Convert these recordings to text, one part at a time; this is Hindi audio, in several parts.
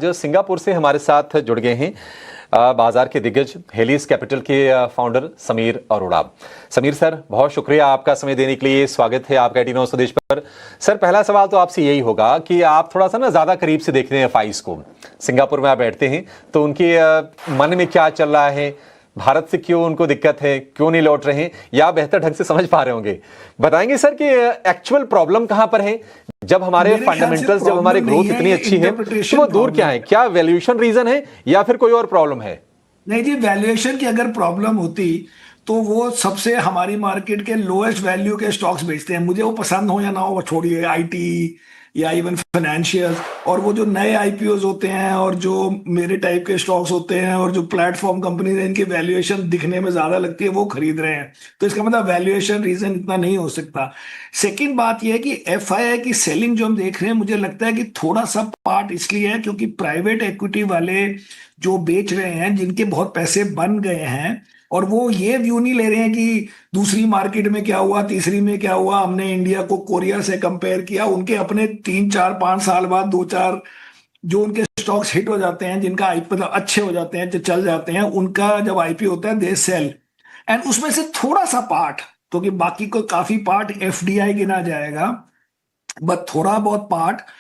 जो सिंगापुर से हमारे साथ जुड़ गए हैं बाजार के दिग्गज हेलिस कैपिटल के फाउंडर समीर अरोड़ा। समीर सर, बहुत शुक्रिया आपका समय देने के लिए। स्वागत है आपका 89 स्वदेश पर। सर, पहला सवाल तो आपसे यही होगा कि आप थोड़ा सा ना ज्यादा करीब से देखते हैं एफआईज को। सिंगापुर में आप बैठते हैं तो उनके मन में क्या चल रहा है, भारत से क्यों उनको दिक्कत है, क्यों नहीं लौट रहे हैं, या बेहतर ढंग से समझ पा रहे होंगे। बताएंगे सर कि एक्चुअल प्रॉब्लम कहां पर है? जब हमारे फंडामेंटल्स, जब हमारी ग्रोथ इतनी अच्छी है तो वो दूर क्या है? क्या वैल्यूएशन रीजन है या फिर कोई और प्रॉब्लम है? नहीं जी, वैल्यूएशन की अगर प्रॉब्लम होती तो वो सबसे हमारी मार्केट के लोएस्ट वैल्यू के स्टॉक्स बेचते हैं। मुझे वो पसंद हो या ना हो, वो छोड़िए, आईटी या इवन फाइनेंशियल, और वो जो नए आईपीओज होते हैं और जो मेरे टाइप के स्टॉक्स होते हैं और जो प्लेटफॉर्म कंपनी है, इनकी वैल्यूएशन दिखने में ज्यादा लगती है, वो खरीद रहे हैं। तो इसका मतलब वैल्यूएशन रीजन इतना नहीं हो सकता। सेकंड बात यह है कि एफआईआई की सेलिंग जो हम देख रहे हैं, मुझे लगता है कि थोड़ा सा पार्ट इसलिए है क्योंकि प्राइवेट इक्विटी वाले जो बेच रहे हैं, जिनके बहुत पैसे बन गए हैं, और वो ये व्यू नहीं ले रहे हैं कि दूसरी मार्केट में क्या हुआ, तीसरी में क्या हुआ, हमने इंडिया को कोरिया से कंपेयर किया। उनके अपने 3 4 5 साल बाद 2 4 जो उनके स्टॉक्स हिट हो जाते हैं, जिनका आई मतलब अच्छे हो जाते हैं, जो चल जाते हैं, उनका जब आईपीओ होता है, दे सेल। एंड उसमें से थोड़ा सा पार्ट, तो कि बाकी को काफी पार्ट एफडीआई गिना जाएगा, बट थोड़ा बहुत पार्ट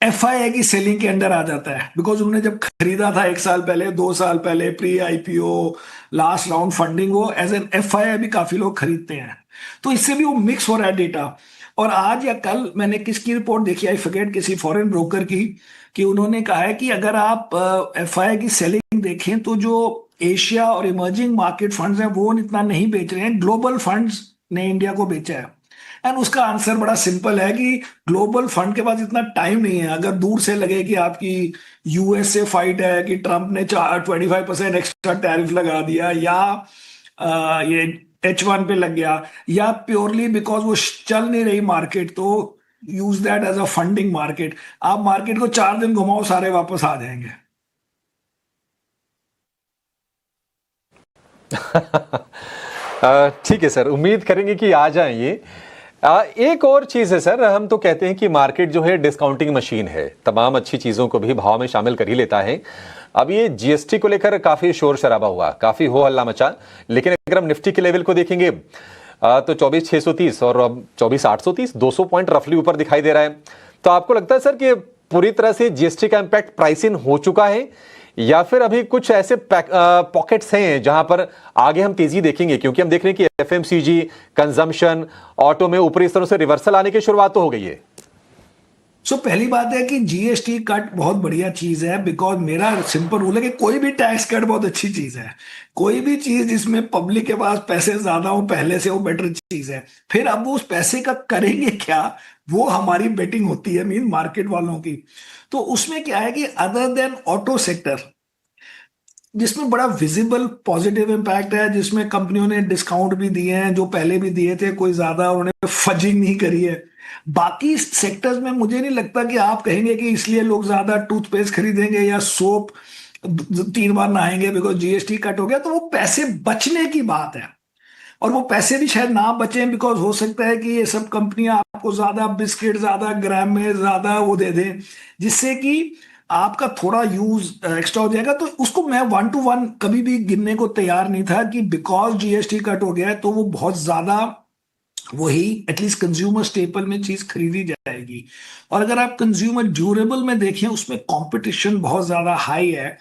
एफआईआई की सेलिंग के अंडर आ जाता है। बिकॉज उन्होंने जब खरीदा था 1 साल पहले, 2 साल पहले, pre IPO, last round funding, वो एज एन एफआईआई भी काफी लोग खरीदते हैं। तो इससे भी वो मिक्स हो रहा है डेटा। और आज या कल मैंने किसकी रिपोर्ट देखी, आई फॉरगेट, किसी फॉरेन ब्रोकर की, कि उन्होंने कहा है कि अगर आप एफआईआई की सेलिंग देखें तो जो एशिया और इमर्जिंग मार्केट फंड्स हैं वो इतना नहीं बेच रहे हैं, ग्लोबल फंड्स ने इंडिया को बेचा है। एंड उसका आंसर बड़ा सिंपल है कि ग्लोबल फंड के पास इतना टाइम नहीं है। अगर दूर से लगे कि आपकी यूएस से फाइट है, कि ट्रंप ने 25% एक्स्ट्रा टैरिफ लगा दिया, या ये H1 पे लग गया, या प्योरली बिकॉज वो चल नहीं रही मार्केट, तो use that as a funding market. आप मार्केट को 4 दिन घुमाओ, सारे वापस आ जाएंगे। ठीक है सर, उम्मीद करेंगे कि आ जाएं ये। एक और चीज है सर, हम तो कहते हैं कि मार्केट जो है डिस्काउंटिंग मशीन है, तमाम अच्छी चीजों को भी भाव में शामिल कर ही लेता है। अब ये जीएसटी को लेकर काफी शोर शराबा हुआ, काफी हो हल्ला मचा, लेकिन अगर हम निफ्टी के लेवल को देखेंगे तो 24,630 और अब 24,830, 200 पॉइंट रफली ऊपर दिखाई दे रहा है। तो आपको लगता है सर कि पूरी तरह से जीएसटी का इंपैक्ट प्राइस इन हो चुका है, या फिर अभी कुछ ऐसे पॉकेट्स हैं जहां पर आगे हम तेजी देखेंगे? क्योंकि हम देख रहे हैं कि एफएमसीजी, कंजम्पशन, ऑटो में ऊपरी स्तरों से रिवर्सल आने की शुरुआत तो हो गई है। पहली बात है कि जीएसटी कट बहुत बढ़िया चीज है। बिकॉज मेरा सिंपल रूल है कि कोई भी टैक्स कट बहुत अच्छी चीज है। कोई भी चीज जिसमें पब्लिक के पास पैसे ज्यादा हो पहले से, वो बेटर चीज है। फिर अब वो उस पैसे का करेंगे क्या, वो हमारी बेटिंग होती है, मीन मार्केट वालों की। तो उसमें क्या है कि अदर देन ऑटो सेक्टर, जिसमें बड़ा विजिबल पॉजिटिव इम्पैक्ट है, जिसमें कंपनियों ने डिस्काउंट भी दिए हैं, जो पहले भी दिए थे, कोई ज्यादा उन्होंने फजिंग नहीं करी है। बाकी सेक्टर्स में मुझे नहीं लगता कि आप कहेंगे कि इसलिए लोग ज्यादा टूथपेस्ट खरीदेंगे या सोप 3 बार नहाएंगे बिकॉज जीएसटी कट हो गया। तो वो पैसे बचने की बात है, और वो पैसे भी शायद ना बचे बिकॉज हो सकता है कि ये सब कंपनियां आपको ज्यादा बिस्किट, ज्यादा ग्राम में ज्यादा वो दे दें, जिससे कि आपका थोड़ा यूज एक्स्ट्रा हो जाएगा। तो उसको मैं 1 to 1 कभी भी गिनने को तैयार नहीं था कि बिकॉज जीएसटी कट हो गया है तो वो बहुत ज्यादा वही एटलीस्ट कंज्यूमर स्टेपल में चीज खरीदी जाएगी। और अगर आप कंज्यूमर ड्यूरेबल में देखें, उसमें कंपटीशन बहुत ज्यादा हाई है।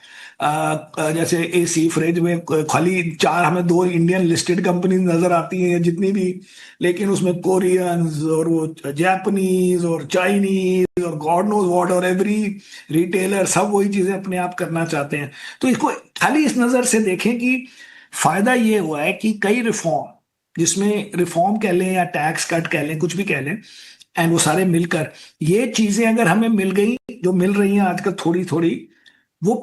जैसे एसी, फ्रिज में खाली चार, हमें 2 इंडियन लिस्टेड कंपनी नजर आती हैं जितनी भी, लेकिन उसमें कोरियंस और वो जापानीज और चाइनीज और गॉड नोज व्हाट, और एवरी रिटेलर सब वही चीजें अपने आप करना चाहते हैं। तो इसको खाली इस नजर से देखें कि फायदा ये हुआ है कि कई रिफॉर्म, जिसमें रिफॉर्म कह लें या टैक्स कट कह लें, कुछ भी कह लें, एंड वो सारे मिलकर ये चीजें अगर हमें मिल गई, जो मिल रही हैं आजकल थोड़ी थोड़ी, वो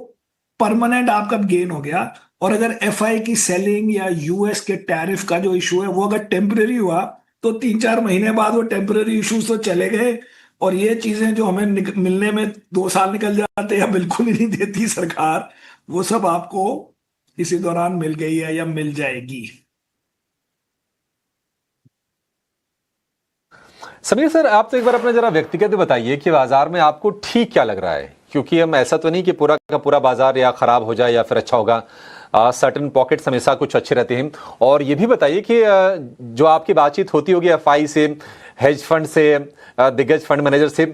परमानेंट आपका गेन हो गया। और अगर एफआई की सेलिंग या यूएस के टैरिफ का जो इशू है वो अगर टेम्पररी हुआ, तो 3 4 महीने बाद वो टेम्पररी इश्यूज तो चले गए, और ये चीजें जो हमें मिलने में 2 साल निकल जाते हैं या बिल्कुल ही नहीं देती सरकार, वो सब आपको इसी दौरान मिल गई है या मिल जाएगी। समीर सर, आप तो एक बार अपना जरा व्यक्तिगत बताइए कि बाजार में आपको ठीक क्या लग रहा है, क्योंकि हम ऐसा तो नहीं कि पूरा का पूरा बाजार या खराब हो जाए या फिर अच्छा होगा। सर्टन पॉकेट्स हमेशा कुछ अच्छे रहते हैं। और ये भी बताइए कि जो आपकी बातचीत होती होगी एफआई से, हेज फंड से, दिग्गज फंड मैनेजर से,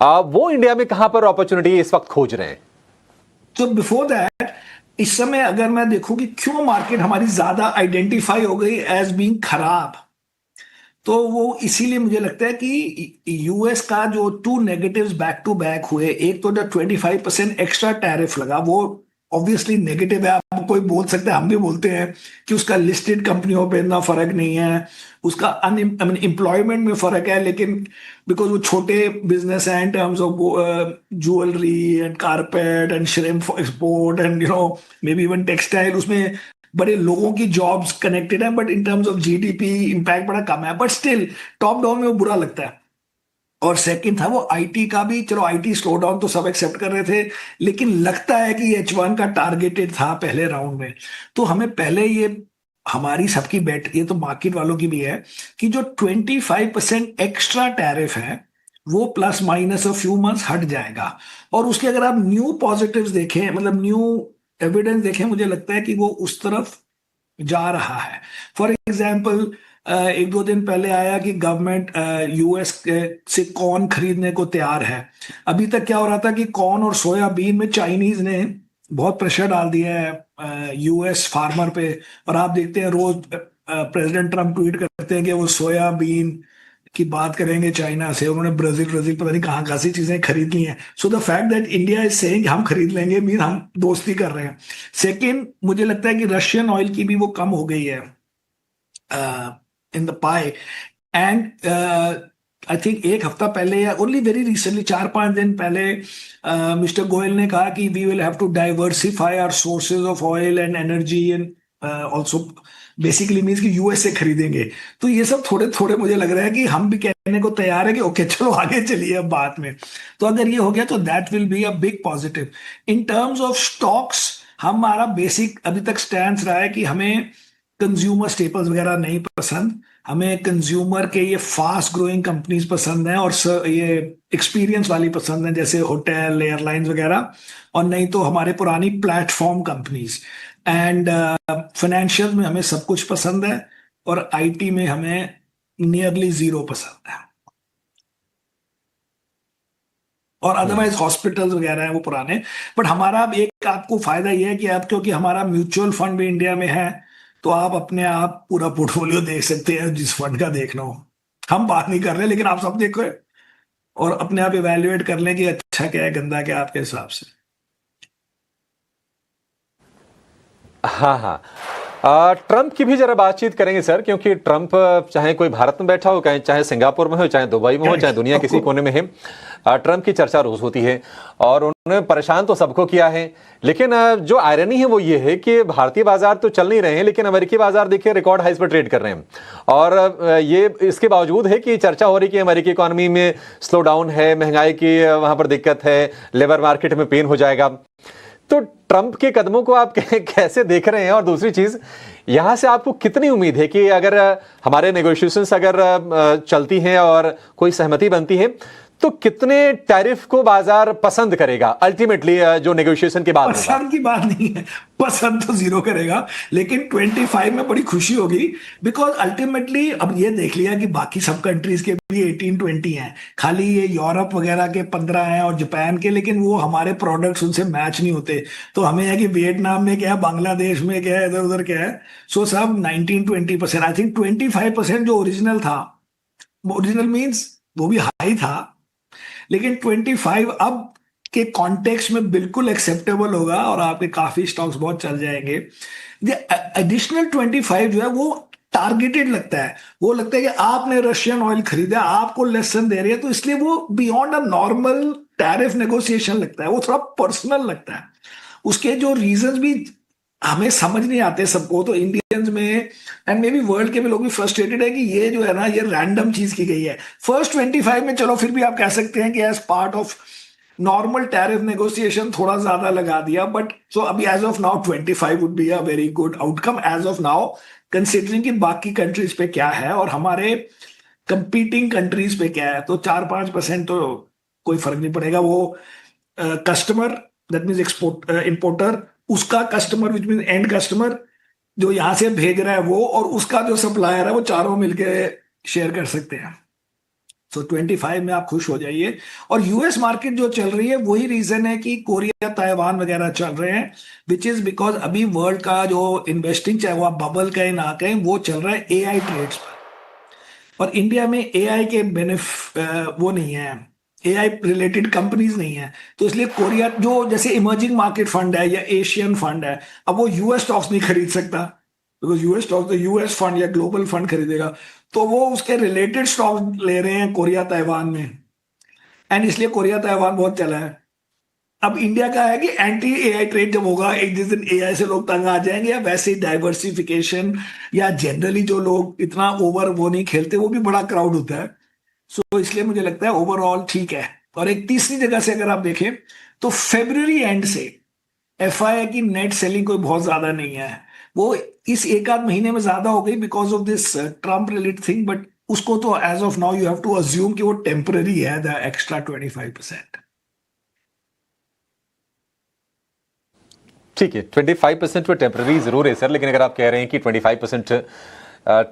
वो इंडिया में कहां पर अपॉर्चुनिटी इस वक्त खोज रहे हैं? तो बिफोर दैट, इस समय अगर मैं देखूं कि क्यों मार्केट हमारी ज्यादा आइडेंटिफाई हो गई एज बीइंग खराब, तो वो इसीलिए मुझे लगता है कि यूएस का जो two negatives back to back हुए, एक तो जो 25% एक्स्ट्रा टैरिफ लगा, वो ऑब्वियसली नेगेटिव है। आप कोई बोल सकते हैं, हम भी बोलते हैं कि उसका लिस्टेड कंपनियों पे इतना फर्क नहीं है, उसका एम्प्लॉयमेंट में फर्क है, लेकिन बिकॉज वो छोटे बिजनेस हैं in terms of jewellery and carpet and shrimp export and may be even textile, उसमें बड़े लोगों की जॉब्स कनेक्टेड है, but in terms of GDP impact बड़ा कम है, बट स्टिल टॉप डाउन में वो बुरा लगता है। और सेकंड था वो आईटी का भी, चलो आईटी स्लो डाउन तो सब एक्सेप्ट कर रहे थे, लेकिन लगता है कि H1 का टारगेटेड था पहले राउंड में। तो हमें पहले ये, हमारी सबकी बेट, ये तो मार्केट वालों की भी है, कि जो 25% एक्स्ट्रा टैरिफ है वो plus minus a few months हट जाएगा। और उसके अगर आप न्यू पॉजिटिव्स देखें, मतलब न्यू एविडेंस देखें, मुझे लगता है कि वो उस तरफ जा रहा है। फॉर एग्जाम्पल, एक दो दिन पहले आया कि गवर्नमेंट यूएस से कॉर्न खरीदने को तैयार है। अभी तक क्या हो रहा था कि कॉर्न और सोयाबीन में चाइनीज ने बहुत प्रेशर डाल दिया है यूएस फार्मर पे। और आप देखते हैं रोज प्रेसिडेंट ट्रम्प ट्वीट करते हैं कि वो सोयाबीन की बात करेंगे चाइना से, उन्होंने ब्राजील ब्राजील पता नहीं कहाँ कहाँ सी चीजें खरीद ली हैं। So the fact that India is saying हम खरीद लेंगे मीन हम दोस्ती कर रहे हैं। सेकंड, मुझे लगता है कि रशियन ऑयल की भी वो कम हो गई है in the pi. And I think एक हफ्ता पहले या ओनली वेरी रिसेंटली 4-5 दिन पहले मिस्टर गोयल ने कहा कि we will have to diversify our sources of oil and energy and also basically means कि यूएस से खरीदेंगे। तो ये सब थोड़े थोड़े मुझे लग रहा है कि हम भी कहने को तैयार है कि ओके चलो आगे चलिए अब बात में। तो अगर ये हो गया तो that will be a big positive. In terms of stocks, हमारा बेसिक अभी तक स्टैंड रहा है कि हमें कंज्यूमर स्टेपल्स वगैरह नहीं पसंद, हमें कंज्यूमर के ये फास्ट ग्रोइंग कंपनीज पसंद हैं, और ये एक्सपीरियंस वाली पसंद है जैसे होटल एयरलाइंस वगैरह, और नहीं तो हमारे पुरानी प्लेटफॉर्म कंपनीज। एंड फाइनेंशियल में हमें सब कुछ पसंद है, और आईटी में हमें नियरली जीरो पसंद है। और अदरवाइज हॉस्पिटल्स वगैरह हैं वो पुराने। बट हमारा अब एक आपको फायदा ये है कि अब क्योंकि हमारा म्यूचुअल फंड भी इंडिया में है, तो आप अपने आप पूरा पोर्टफोलियो देख सकते हैं जिस फंड का देखना हो। हम बात नहीं कर रहे, लेकिन आप सब देखो और अपने आप इवेल्युएट कर लें कि अच्छा क्या है गंदा क्या है आपके हिसाब से। हाँ हाँ, ट्रंप की भी जरा बातचीत करेंगे सर, क्योंकि ट्रंप चाहे कोई भारत में बैठा हो, चाहे सिंगापुर में हो, चाहे दुबई में हो, चाहे दुनिया किसी कोने में है, ट्रंप की चर्चा रोज होती है और उन्होंने परेशान तो सबको किया है। लेकिन जो आयरनी है वो ये है कि भारतीय बाजार तो चल नहीं रहे हैं, लेकिन अमेरिकी बाजार देखिए रिकॉर्ड हाइस पर ट्रेड कर रहे हैं। और ये इसके बावजूद है कि चर्चा हो रही कि अमेरिकी इकोनॉमी में स्लो डाउन है, महंगाई की वहां पर दिक्कत है, लेबर मार्केट में पेन हो जाएगा। तो ट्रंप के कदमों को आप कैसे देख रहे हैं? और दूसरी चीज, यहां से आपको कितनी उम्मीद है कि अगर हमारे नेगोशिएशंस अगर चलती हैं और कोई सहमति बनती है, तो कितने टैरिफ को बाजार पसंद करेगा अल्टीमेटली जो नेगोशिएशन के बाद? पसंद की बात नहीं है, पसंद तो जीरो करेगा, लेकिन 25 में बड़ी खुशी होगी, बिकॉज अल्टीमेटली अब ये देख लिया कि बाकी सब कंट्रीज के भी 18-20 हैं, खाली ये यूरोप वगैरह के 15 हैं और जापान के, लेकिन वो हमारे प्रोडक्ट्स उनसे मैच नहीं होते। तो हमें है कि वियतनाम में क्या है, बांग्लादेश में क्या है, इधर उधर क्या है। सो सब 19-20%, आई थिंक 25% जो ओरिजिनल था, ओरिजिनल मीन्स वो भी हाई था, लेकिन 25 अब के कॉन्टेक्स्ट में बिल्कुल एक्सेप्टेबल होगा और आपके काफी स्टॉक्स बहुत चल जाएंगे। एडिशनल 25 जो है वो टारगेटेड लगता है, वो लगता है कि आपने रशियन ऑयल खरीदा, आपको लेसन दे रही है, तो इसलिए वो beyond a normal tariff negotiation लगता है, वो थोड़ा पर्सनल लगता है। उसके जो रीजंस भी हमें समझ नहीं आते सबको, तो इंडियंस में एंड मे बी वर्ल्ड के भी लोग भी फ्रस्ट्रेटेड है कि ये जो है ना, ये रैंडम चीज की गई है। फर्स्ट 25 में चलो फिर भी आप कह सकते हैं कि as part of normal tariff negotiation थोड़ा ज्यादा लगा दिया, बट सो अभी as of now 25 would be a very good outcome as of now, considering कि बाकी कंट्रीज पे क्या है और हमारे कंपीटिंग कंट्रीज पे क्या है। तो 4-5% तो कोई फर्क नहीं पड़ेगा। वो customer, that means export importer, उसका customer which mean end customer जो यहां से भेज रहा है वो, और उसका जो सप्लायर है, वो चारों मिलके शेयर कर सकते हैं। सो 25 में आप खुश हो जाइए। और यूएस मार्केट जो चल रही है वही रीजन है कि कोरिया ताइवान वगैरह चल रहे हैं, विच इज बिकॉज अभी वर्ल्ड का जो इन्वेस्टिंग, चाहे वो आप बबल कहें ना कहें, वो चल रहा है एआई ट्रेड्स पर। और इंडिया में एआई के वो नहीं है, एआई रिलेटेड कंपनीज नहीं है। तो इसलिए कोरिया जो जैसे इमर्जिंग मार्केट फंड है या एशियन फंड है, अब वो यूएस स्टॉक्स नहीं खरीद सकता, बिकॉज यूएस स्टॉक्स तो यूएस फंड या ग्लोबल फंड खरीदेगा। तो वो उसके रिलेटेड स्टॉक्स ले रहे हैं कोरिया ताइवान में, एंड इसलिए कोरिया ताइवान बहुत चला है। अब इंडिया का है कि एंटी एआई ट्रेड जब होगा, एक जिस दिन एआई से लोग तंग आ जाएंगे, या वैसे ही डाइवर्सिफिकेशन, या जनरली जो लोग इतना ओवर वो नहीं खेलते, वो भी बड़ा क्राउड होता है। सो इसलिए मुझे लगता है ओवरऑल ठीक है। और एक तीसरी जगह से अगर आप देखें तो फेब्रुवरी एंड से एफआई की नेट सेलिंग कोई बहुत ज्यादा नहीं है। वो इस एक आध महीने में ज्यादा हो गई because of this Trump related thing, but उसको तो as of now you have to assume कि वो टेम्पररी है, द एक्स्ट्रा 25%। ठीक है, 25% वो टेम्पररी जरूर है सर, लेकिन अगर आप कह रहे हैं कि 25%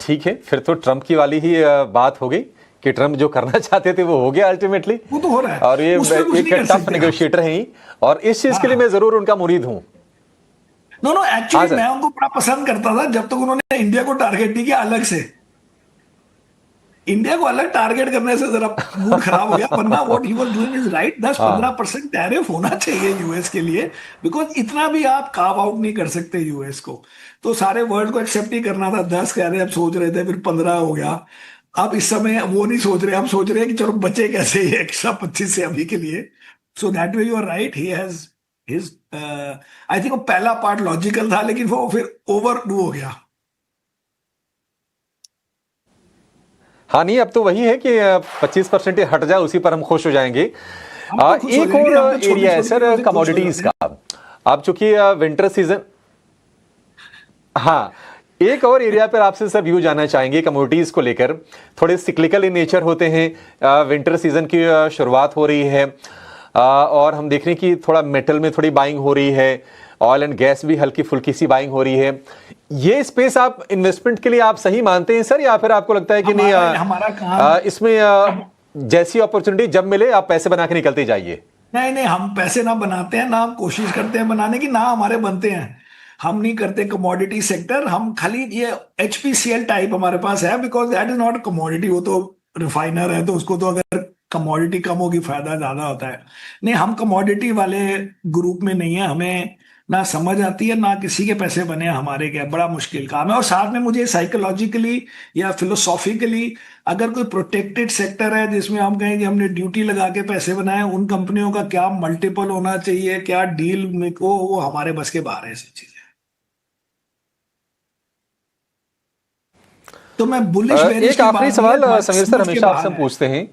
ठीक है, फिर तो ट्रम्प की वाली ही बात हो गई कि ट्रम्प जो करना चाहते थे वो हो गया अल्टीमेटली। वो तो हो रहा है, और ये उसमें कुछ एक नहीं कर टफ सकते आप। नेगोशिएटर हैं ही, और इस चीज के लिए हाँ, मैं जरूर उनका मुरीद हूं। नो नो, हाँ एक्चुअली सर। मैं उनको बड़ा पसंद करता था जब तक उन्होंने इंडिया को टारगेट नहीं किया अलग से। इंडिया को अलग टारगेट करने से जरा मूड खराब हो गया, वरना what he was doing is right. 10-15% tariff होना चाहिए यूएस के लिए, बिकॉज इतना भी आप कार्व आउट नहीं कर सकते यूएस को। तो सारे वर्ल्ड को एक्सेप्ट ही करना था। 10 कह रहे, अब सोच रहे थे, फिर 15 हो गया। अब इस समय वो नहीं सोच रहे, हम सोच रहे हैं कि चलो बचे कैसे ये एक्स्ट्रा 25 से अभी के लिए। So that way you are right, he has his, I think वो पहला पार्ट लॉजिकल था, लेकिन वो फिर ओवर डू हो गया। हाँ नहीं, अब तो वही है कि 25% हट जाए, उसी पर हम खुश हो जाएंगे। हम तो खुश हो एक जाएंगे, हम और तो छोटी एरिया है छोटी सर चीजों से खुश हो कमोडिटीज जाते हैं। का। आप चूंकि विंटर सीजन, हाँ, एक और एरिया पर आपसे सर व्यू जानना चाहेंगे कमोडिटीज को लेकर। थोड़े सिक्लिकल इन नेचर होते हैं, विंटर सीजन की शुरुआत हो रही है, और हम देख रहे हैं कि थोड़ा मेटल में थोड़ी बाइंग हो रही है, ऑयल एंड गैस भी हल्की फुल्की सी बाइंग हो रही है। ये स्पेस आप इन्वेस्टमेंट के लिए आप सही मानते हैं सर, या फिर आपको लगता है कि नहीं हमारा हमारा काम, इसमें जैसी अपॉर्चुनिटी जब मिले आप पैसे बना के निकलते जाइए? नहीं नहीं, हम पैसे ना बनाते हैं, ना हम कोशिश करते हैं बनाने की, ना हमारे बनते हैं। हम नहीं करते कमोडिटी सेक्टर, हम खाली ये एचपीसीएल टाइप हमारे पास है, because that is not commodity. वो तो रिफाइनर है, तो उसको तो अगर कमोडिटी कम होगी फायदा ज्यादा होता है। नहीं, हम कमोडिटी वाले ग्रुप में नहीं है। हमें ना समझ आती है, ना किसी के पैसे बने हैं हमारे, क्या बड़ा मुश्किल काम है। और साथ में मुझे साइकोलॉजिकली या फिलोसॉफिकली, अगर कोई प्रोटेक्टेड सेक्टर है जिसमें हम कहें कि हमने ड्यूटी लगा के पैसे बनाए, उन कंपनियों का क्या मल्टीपल होना चाहिए, क्या डील में को, वो हमारे बस के बाहर है ऐसी चीजें। तो मैं बुलिश बेरिश एक की आखिरी बात नहीं है, सवाल हमारी समीर सर, समझ के हमेशा आपसे बाहर हम है। पूछते हैं।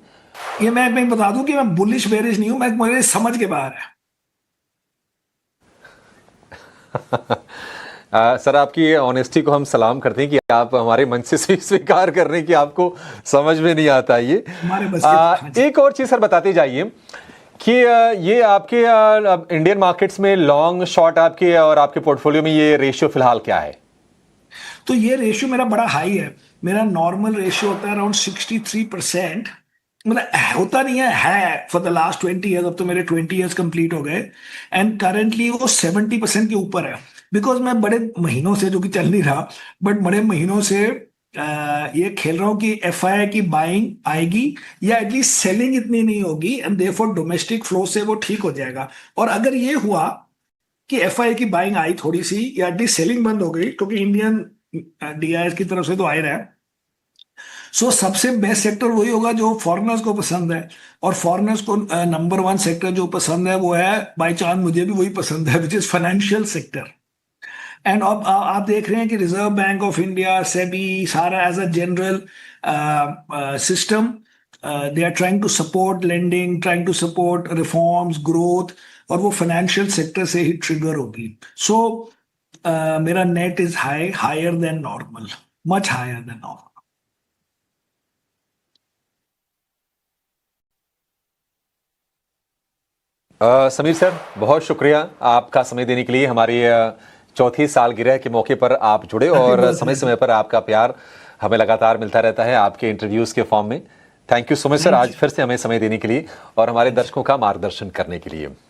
ये मैं बता दूं कि मैं बुलिश बेरिश नहीं हूं, मैं मेरे समझ के बाहर है। सर, आपकी ऑनेस्टी को हम सलाम करते हैं कि आप हमारे मन से स्वीकार कर रहे हैं कि आपको समझ में नहीं आता ये। हमारे बस के, हाँ जी। एक और चीज सर बताते जाइए कि ये आपके इंडियन मार्केट्स में लॉन्ग शॉर्ट आपके और आपके पोर्टफोलियो में ये रेशियो फिलहाल क्या है? तो ये रेशियो मेरा बड़ा हाई है। मेरा नॉर्मल रेशियो होता है अराउंड 63%। मतलब होता नहीं है फॉर द लास्ट 20 ईयर्स। अब तो मेरे 20 ईयर्स कंप्लीट हो गए, एंड करंटली वो 70% के ऊपर है। बिकॉज मैं बड़े महीनों से, जो कि चल नहीं रहा, बट बड़े महीनों से ये खेल रहा हूँ कि एफआई की बाइंग आएगी, या एटलीस्ट सेलिंग इतनी नहीं होगी, एंड देयरफॉर डोमेस्टिक फ्लो से वो ठीक हो जाएगा। और अगर ये हुआ कि एफआई की बाइंग आई थोड़ी सी, या एटलीस्ट सेलिंग बंद हो गई, क्योंकि इंडियन डीआईएस की तरफ से तो आ ही रहा है। सो सबसे बेस्ट सेक्टर वही होगा जो फॉरेनर्स को पसंद है। और फॉरेनर्स को नंबर वन सेक्टर जो पसंद है वो है, बाई चांस मुझे भी वही पसंद है, which is financial sector. And अब आप देख रहे हैं कि Reserve Bank of India, SEBI, सारा as a general system, they are trying to support lending, trying to support reforms, growth, और वो फाइनेंशियल सेक्टर से ही ट्रिगर होगी। सो मेरा net is high, higher than normal, much higher than normal. Sameer sir, बहुत शुक्रिया आपका समय देने के लिए। हमारी चौथी सालगिरह के मौके पर आप जुड़े और समय समय पर आपका प्यार हमें लगातार मिलता रहता है आपके इंटरव्यूज के फॉर्म में। Thank you so much sir, आज फिर से हमें समय देने के लिए और हमारे दर्शकों का मार्गदर्शन करने के लिए।